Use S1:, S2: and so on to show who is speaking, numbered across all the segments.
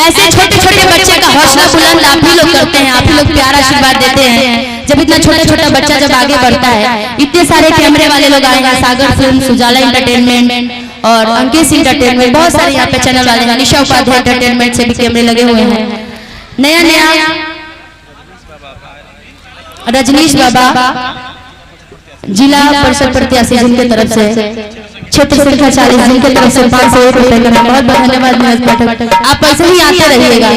S1: ऐसे छोटे छोटे बच्चे का हौसला बुलंद आप ही लोग करते हैं, आप ही लोग प्यारा आशीर्वाद देते हैं। जब इतना छोटा छोटा बच्चा जब आगे बढ़ता है, इतने सारे कैमरे वाले लोग आए हैं, सागर फिल्म, उजाला एंटरटेनमेंट और अंकित एंटरटेनमेंट, बहुत सारे यहाँ पे चैनल वाले हैं, निशा उपाध्याय एंटरटेनमेंट से भी कैमरे लगे हुए हैं। नया नया रजनीश बाबा जिला परिषद प्रत्याशी जिनके तरफ से क्षेत्र संख्या 40 जिनके तरफ से 501 रुपए का बहुत बहुत धन्यवाद। आप ऐसे ही आते रहिएगा,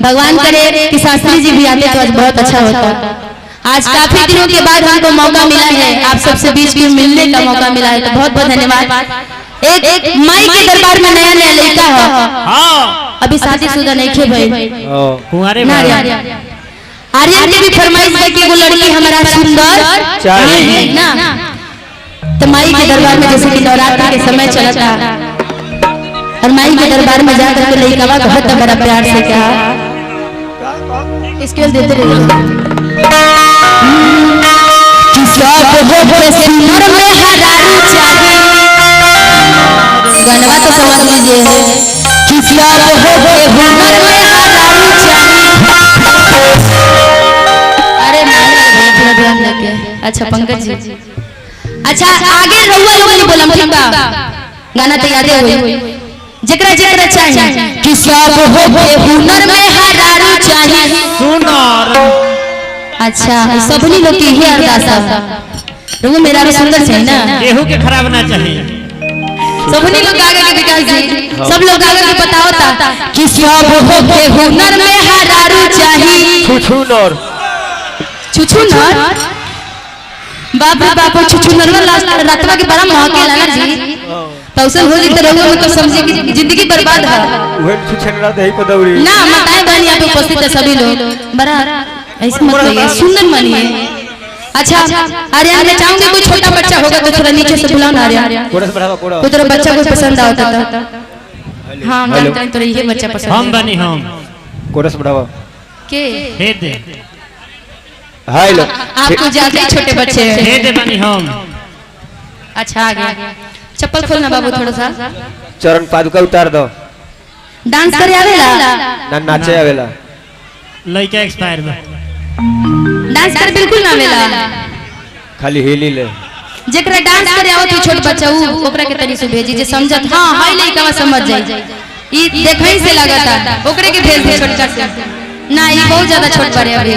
S1: भगवान करे कि शास्त्री जी भी आते तो आज बहुत अच्छा होता। आज काफी दिनों के बाद हमको मौका मिला है, आप सबसे बीच में मिलने का मौका मिला है, तो बहुत बहुत धन्यवाद। एक माई के दरबार में नया नया लड़का है, अभी शादीशुदा नहीं थे भाई, आर्यन की भी फरमाइश है कि वो लड़की हमारा सुंदर चाहिए ना। तो माई के दरबार में जैसे कि नवरात्रि के समय चला था और माई के दरबार में जाकर के लड़का बहुत बड़ा प्यार से कहा, इसके देते रहिए गनवा तो समझ लीजिए अच्छा पंकज जी, अच्छा आगे रहुआ लोग नहीं बोलम ठीक बा, गाना तो याद होई जेकरा जेकरा चाहिए कि सब हो हुनर में हरारू चाहिए सुनर। अच्छा सबनी लोग की ही अरदास है, रहुआ मेरा भी सुंदर चाहिए ना,
S2: केहू के खराब ना चाहिए,
S1: सबनी लोग आगे के विकास जी, सब लोग आगे के बताओ ता कि सब हो हुनर में हरारू चाहिए
S2: छुछुनर
S1: छुछुनर। बाप रे बाप, छुछुनर रातवा के बड़ा महके ला ना जी, तौसन हो जित रहुआ मतलब समझे कि जिंदगी बर्बाद है।
S2: वह छुछुनर दही पदौरी
S1: ना बताएं बहन, यहाँ पे उपस्थित है सभी लोग, बड़ा ऐसे मत कहिए, सुंदर मानिए। अच्छा आर्यन मैं चाहूंगी कोई छोटा बच्चा होगा तो थोड़ा नीचे से बुलाओ ना आर्यन, कोई तेरा बच्चा कोई पसंद आता था। हाँ हम जानते हैं तो ये बच्चा पसंद,
S2: हम बनी हम
S3: कोरस बढ़ावा
S1: के
S2: हे दे,
S3: हाय लो
S1: आपको ज्यादा छोटे बच्चे
S2: हे दे बनी हम।
S1: अच्छा आ गया, चप्पल खोलना बाबू थोड़ा सा,
S3: चरण पादुका उतार दो।
S1: डांस करे आवेला
S3: ना नाचे आवेला,
S2: लड़का एक्सपायर बा,
S1: डांस करे बिल्कुल ना आवेला,
S3: खाली हिली ले।
S1: जेकरा डांस करे आवत हो छोट बच्चा ऊ ओकरा के तनी से भेजी जे समझत, हां हाय लइका समझ जाई, ई देखई से लागता ओकरे के भेज दे छोटका से ना, ई बहुत ज्यादा छोट पड़े अभी।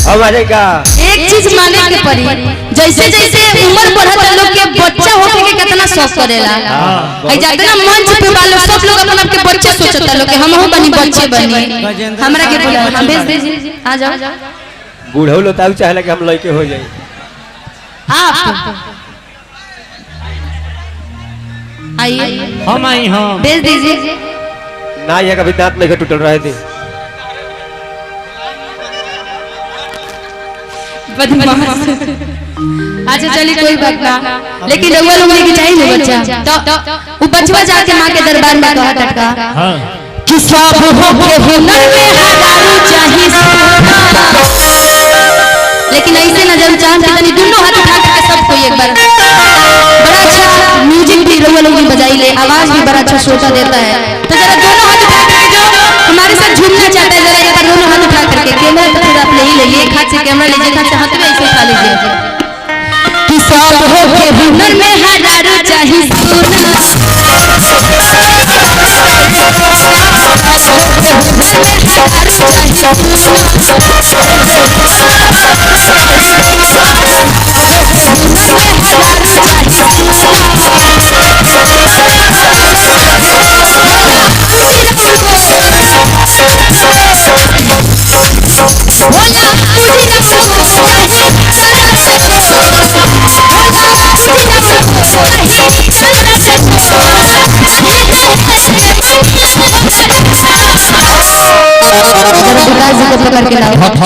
S3: अब आ जाएगा,
S1: एक चीज माने के पड़ी, जैसे जैसे उम्र बढ़ता लोग के बच्चा होके के कितना शौक करेला, आई जितना मंच पे वालों सब लोग अपन आपके बच्चे सोचता लोग कि हमहु बनी बच्चे बनी, हमरा के बोला हम भेज दीजिए, आ जाओ।
S3: बूढ़ो लोग ताऊ चाहेला कि हम लड़के हो जाए,
S1: आप आइए
S2: हम आई हम
S1: भेज दीजिए
S3: ना, ये कभी दांत नहीं टूटल रहे थे।
S1: अच्छा चलिए कोई बात ना, लेकिन रउआ लोग लेके चाहिए बच्चा, तो वो बचवा जाके माँ के दरबार में कहा टटका कि सब हो के हुनर में हरारू चाहिए, लेकिन ऐसे न जब चांद तनी दोनों हाथ उठा के सब कोई एक बार, बड़ा अच्छा म्यूजिक भी रउआ लोग बजाई ले, आवाज भी बड़ा अच्छा श्रोता देता है, तो जरा दोनों हाथ उठा करके जो हमारे साथ झूमना चाहता है जरा एक बार दोनों हाथ उठा करके, कैमरा तो फिर आप ले ही लीजिए, एक हाथ से कैमरा लीजिए, एक हाथ से हाथ में ऐसे उठा लीजिए कि सब हो के हुनर में हरारू चाहिए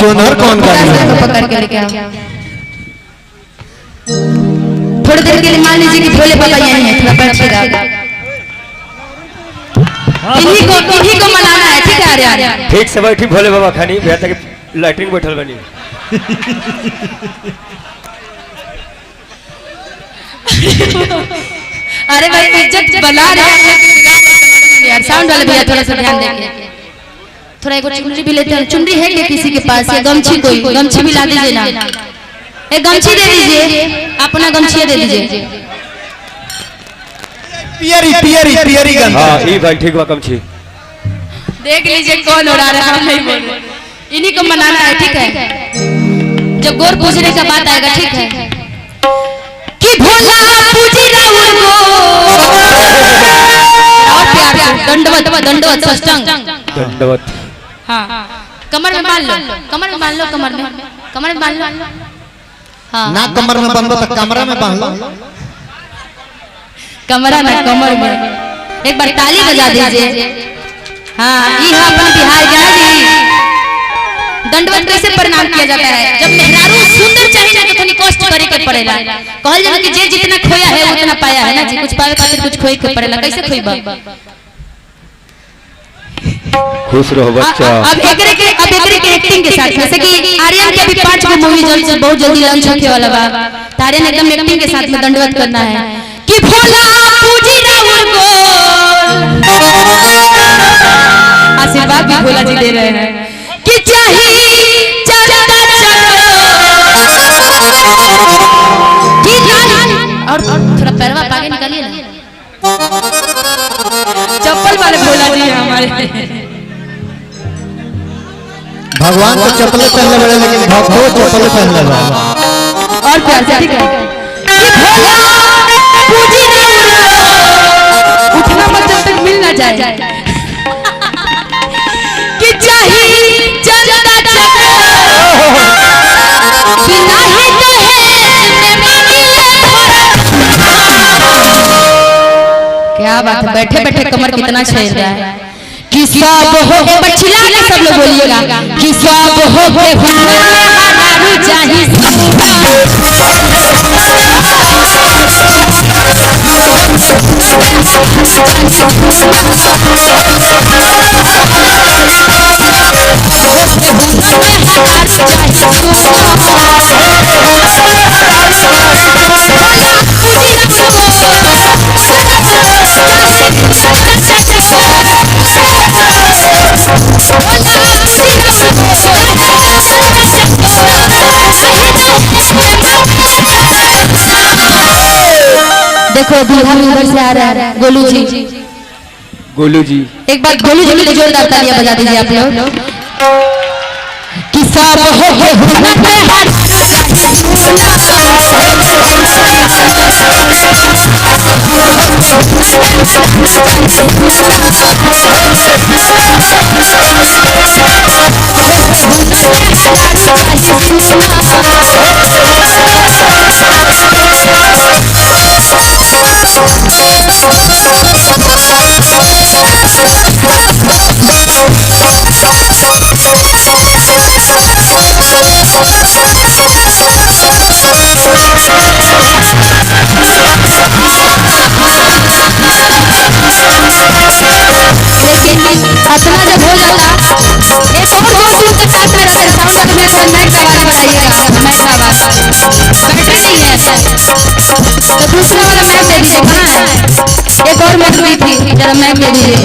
S3: चोनर कौन
S1: पकड़ के लेके आओ, थोड़ी देर के लिए मान लीजिए कि भोले बाबा यहीं है, थोड़ा बैठिएगा, इन्हीं को मनाना है, ठीक है आर्यन?
S3: ठीक से बैठी भोले बाबा खानी भैया तक लैट्रिन बैठल बनी।
S1: अरे भाई इज्जत बना रहे हैं, साउंड वाले भैया थोड़ा सा ध्यान देंगे, थोड़ा एक चुनरी भी लेते हैं। चुनरी है क्या किसी के पास? या गमछी, कोई गमछी भी ला दीजिए ना, एक गमछी दे दीजिए, अपना गमछी दे दीजिए।
S4: पियरी गन।
S3: हाँ ई भाई ठीक बा कमछी।
S1: देख लीजिए कौन उड़ा रहा है, नहीं बोल, इन्हीं को मनाना है, ठीक है? जब गोर पूजने का बात आएगा, ठीक है? कि भोला पूजी राउर को और प्यार से दंडवत दंडवत साष्टांग
S3: दंडवत।
S1: हाँ, कमर में बांध लो, कमर में बांध लो, कमर में बांध लो। हाँ,
S4: ना कमर में बांधो तो कमरा में बांध लो।
S1: कमरा ना कमर में। एक बार ताली बजा दीजिए। हाँ, ये है अपन बिहार के ना जी। दंडवत कैसे प्रणाम किया जाता है? जब मेहरारू सुंदर चाहिए ना तो थोड़ी कष्ट करे के पड़ेला। कहल जाला कि जे जितना खोया है उतना पाया है ना जी। कुछ पावे खातिर कुछ खोए के पड़ेला। कैसे खोइबा?
S3: खुश रहो बच्चा।
S1: अब एकरे के एक्टिंग के साथ, जैसे कि आर्यन के भी 5 गो मूवी बहुत जल्दी लॉन्च होने वाला बा। आर्यन एकदम एक्टिंग के साथ में दंडवत करना है कि भोला पूजी राउर को। आशीर्वाद भी भोला जी दे रहे हैं कि चाही चलता चलो कि और थोड़ा पैरवा आगे निकालिए ना। चप्पल वाले भोला जी हैं हमारे।
S4: भगवान को चप्पल पहनले बड़े, लेकिन भक्तों चप्पल पहनले बा।
S1: और प्यार से, ठीक है? कि भोला पूजी राउर उठना मत जब तक मिल ना जाए कि चाही चलता चलो कि नहीं कहे मैं मांगिले क्या बात है? बैठे बैठे कमर कितना छेड़ रहा है कि सब हो के बचिला के सब लोग बोलिएगा कि सब हो के हुनर में हारू चाही देखो बिहार में उधर से आ रहा है गोलू जी।
S3: गोलू जी
S1: एक बार गोलू जी के लिए जोरदार तालियां बजा दीजिए आप लोग कि सब हो के हुनर में हारू अपना जब हो जाता एक और दोस्त के साथ में रहते साउंड में मैक का आवाज बढ़ाइएगा। मैक का आवाज बैटरी नहीं है ऐसा तो दूसरा वाला मैक दे दीजिए। कहाँ है? एक और मैक भी थी, जरा मैक दे दीजिए,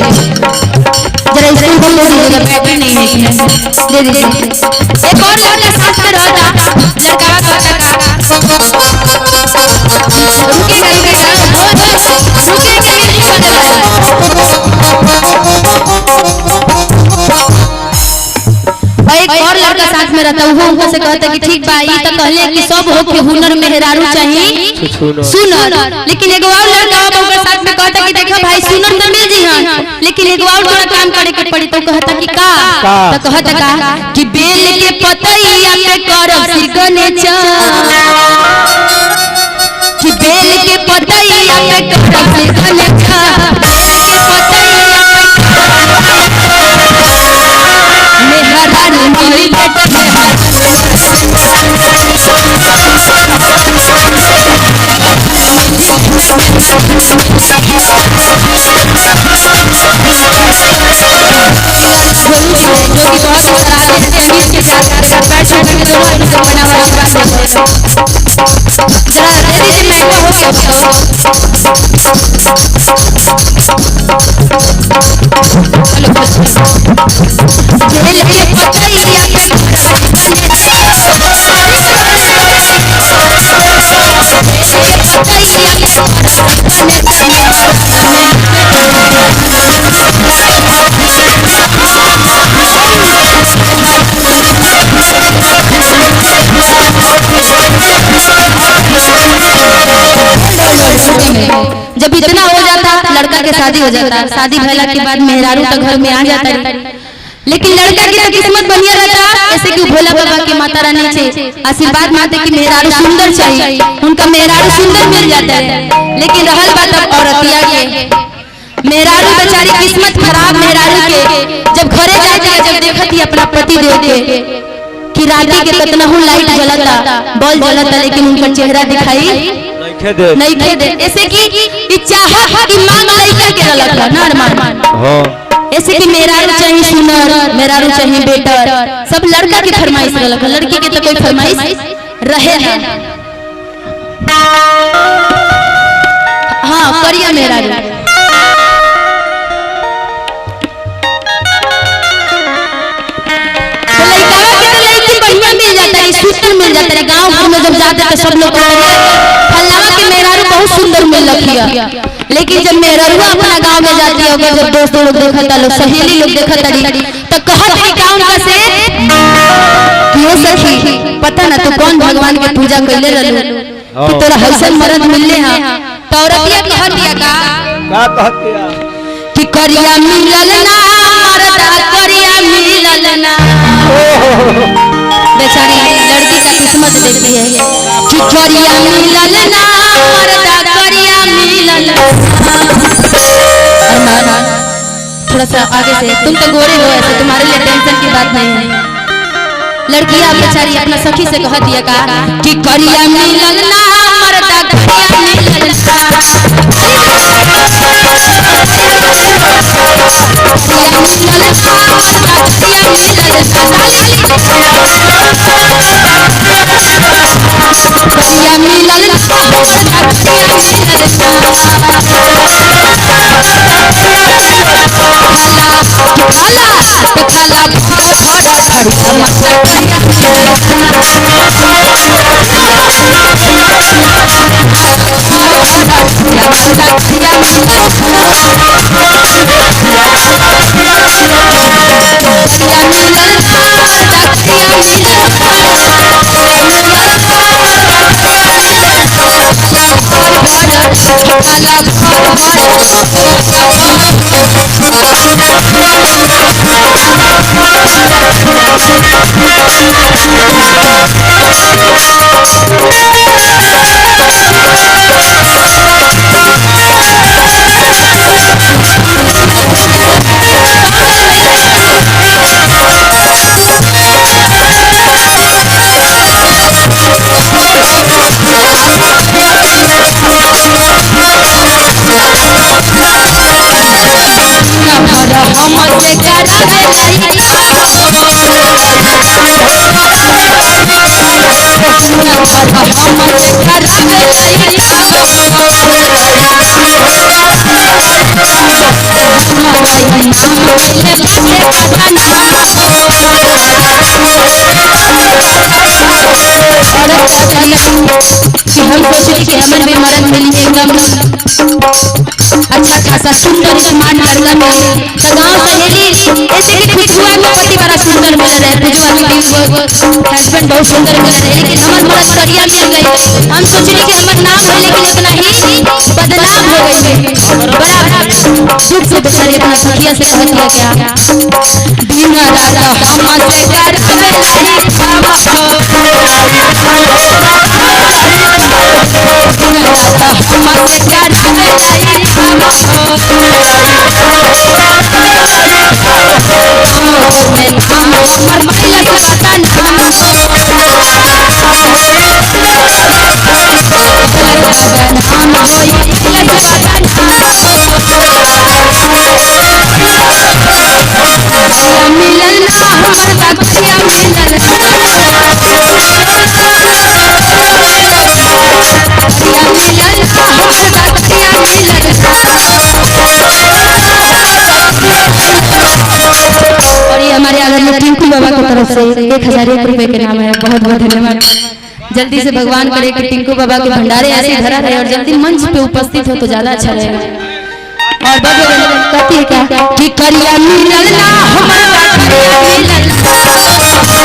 S1: जरा इसको बोल दीजिएगा बैटरी नहीं है इसमें, दे दीजिए। एक और लड़का साथ में रहता, लड़का रुकेगा एक और लड़का साथ में रहता, वो उनको से कहता कि ठीक बा ई तो कहले कि सब हो के हुनर मेहरारू चाहिए सुनर, लेकिन एगो और लड़का ओकर साथ में कहता कि देखो भाई सुनर तो मिल जी हां, लेकिन एगो और थोड़ा काम करे के पड़ी। तो कहता कि का? तो कहता का कि बेल के पतैया पे करब सिरगने चा, कि बेल के पतैया पे करब सिरगने चा, बेल के पतैया मेहरारू मोरी बेटा जब इतना हो जाता लड़का के शादी हो जाता, शादी भैला के बाद मेहरारू तो घर में आ जाता, लेकिन लड़का की तो किस्मत बढ़िया रहता। ऐसे कि भोला बाबा की माता रानी से आशीर्वाद माते कि मेहरारू सुंदर चाहिए, उनका मेहरारू सुंदर मिल जाता है। लेकिन रहल बात अब औरतिया के, मेहरारू बेचारी किस्मत खराब मेहरारू के जब घरे जाती है, जब देखती अपना पति देव के कि राती के कितना हूँ लाइट जलता बॉल जलता, लेकिन उनका चेहरा दिखाई नहीं खे दे। ऐसे कि चाहत की मांग लड़का के रलक ना अरमान।
S3: हाँ
S1: ऐसे कि मेहरारू चाहिए सुनर, मेहरारू चाहिए बेटर, सब लड़का की फरमाइश रलक, लड़की के तो कोई फरमाइश रहे ना। हाँ करिया मेहरारू मिल जाता है, सुंदर मिल जाता है। गांव में जब जाते हैं सब लोग फलाना के मेहरारू बहुत सुंदर मिल रखी, लेकिन जब मेहरारू अपना गांव में जाती है, जब दोस्त लोग देखता, लोग सहेली लोग देखता तो कहते क्या उनका से क्यों सखी पता ना तो कौन भगवान की पूजा करले रहलू तो तोरा हसन मरद मिलले हां। तो औरतिया कहतिया का
S3: कहतिया
S1: कि करिया मिलल ना मरदा करिया मिलल ना। बेचारी लड़की का किस्मत देखती है कि करिया मिलल ना मरदा करिया मिलल। अरमान थोड़ा सा आगे से, तुम तो गोरे हो, ऐसे तुम्हारे लिए टेंशन की बात नहीं है। लड़कियां बेचारी अपना सखी से कह दिया का कि करिया मिलल ना मरदा करिया मिलल अच्छा खासा सुंदर स्मार्ट लड़का मिले तो गांव सहेली ऐसे कि खुशबुआ में पति बड़ा सुंदर मिल रहे, खुशबुआ के हस्बैंड बहुत सुंदर मिल रहे, लेकिन हमार मर्द करिया मिल गई। हम सोचली कि हमार नाम है, लेकिन उतना ही बदनाम हो गई। बड़ा दुख से बेचारी अपना सखिया से कह दिया क्या दिन रात हमसे करवे नहीं बाबा हमसे करवे नहीं हमारे आदरणीय टिंकू बाबा की तरफ से 1001 रुपए के नाम है। बहुत बहुत धन्यवाद। जल्दी से भगवान करे कि टिंकू बाबा के भंडारे ऐसे धरा रहे और जल्दी मंच पे उपस्थित हो तो ज्यादा अच्छा रहेगा। और कहती है क्या कि करिया मिलल ना हमारा करिया मिलल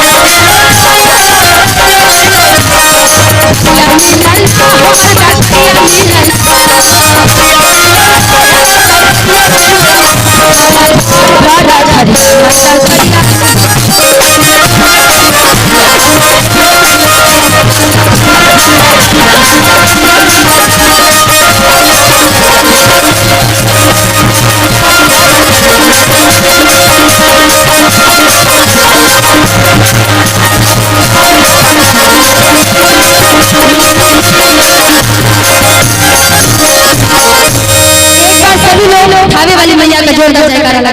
S1: सभी लोग खावे वाली मैया का जोरदार जयकारा।